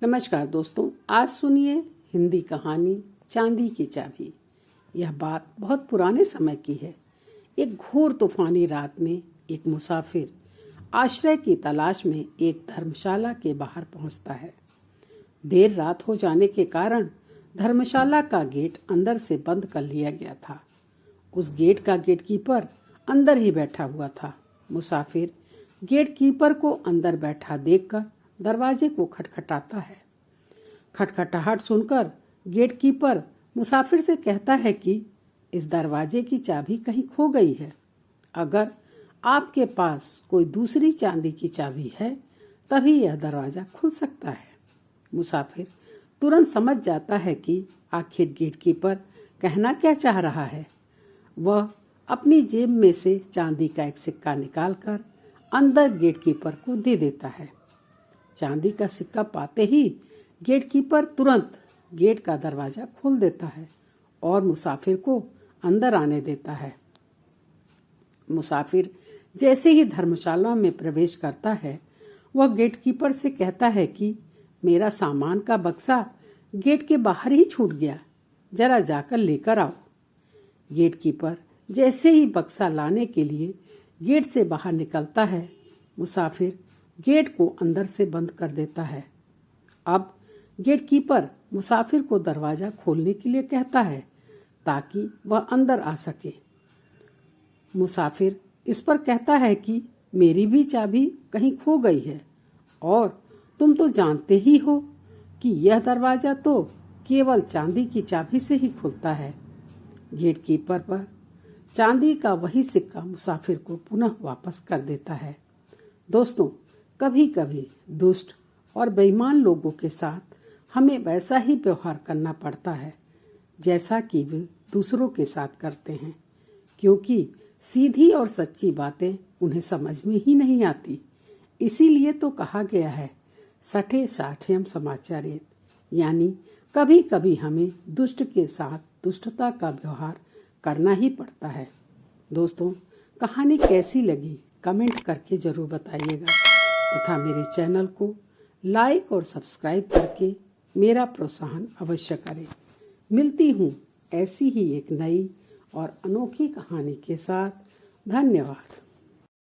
नमस्कार दोस्तों, आज सुनिए हिंदी कहानी चांदी की चाबी। यह बात बहुत पुराने समय की है। एक घोर तूफानी रात में एक मुसाफिर आश्रय की तलाश में एक धर्मशाला के बाहर पहुंचता है। देर रात हो जाने के कारण धर्मशाला का गेट अंदर से बंद कर लिया गया था। उस गेट का गेटकीपर अंदर ही बैठा हुआ था। मुसाफिर गेटकीपर को अंदर बैठा देखकर दरवाजे को खटखटाता है। खटखटाहट सुनकर गेटकीपर मुसाफिर से कहता है कि इस दरवाजे की चाबी कहीं खो गई है। अगर आपके पास कोई दूसरी चांदी की चाबी है तभी यह दरवाजा खुल सकता है। मुसाफिर तुरंत समझ जाता है कि आखिर गेटकीपर कहना क्या चाह रहा है। वह अपनी जेब में से चांदी का एक सिक्का निकालकर अंदर गेटकीपर को दे देता है। चांदी का सिक्का पाते ही गेटकीपर तुरंत गेट का दरवाजा खोल देता है और मुसाफिर को अंदर आने देता है। मुसाफिर जैसे ही धर्मशाला में प्रवेश करता है, वह गेटकीपर से कहता है कि मेरा सामान का बक्सा गेट के बाहर ही छूट गया, जरा जाकर लेकर आओ। गेटकीपर जैसे ही बक्सा लाने के लिए गेट से बाहर निकलता है, मुसाफिर गेट को अंदर से बंद कर देता है। अब गेटकीपर मुसाफिर को दरवाजा खोलने के लिए कहता है ताकि वह अंदर आ सके। मुसाफिर इस पर कहता है कि मेरी भी चाबी कहीं खो गई है और तुम तो जानते ही हो कि यह दरवाजा तो केवल चांदी की चाबी से ही खुलता है। गेटकीपर पर चांदी का वही सिक्का मुसाफिर को पुनः वापस कर देता है। दोस्तों, कभी कभी दुष्ट और बेईमान लोगों के साथ हमें वैसा ही व्यवहार करना पड़ता है जैसा कि वे दूसरों के साथ करते हैं, क्योंकि सीधी और सच्ची बातें उन्हें समझ में ही नहीं आती। इसीलिए तो कहा गया है सठे साठ्यम समाचारेत, यानी कभी कभी हमें दुष्ट के साथ दुष्टता का व्यवहार करना ही पड़ता है। दोस्तों, कहानी कैसी लगी कमेंट करके जरूर बताइएगा तथा मेरे चैनल को लाइक और सब्सक्राइब करके मेरा प्रोत्साहन अवश्य करें। मिलती हूँ ऐसी ही एक नई और अनोखी कहानी के साथ। धन्यवाद।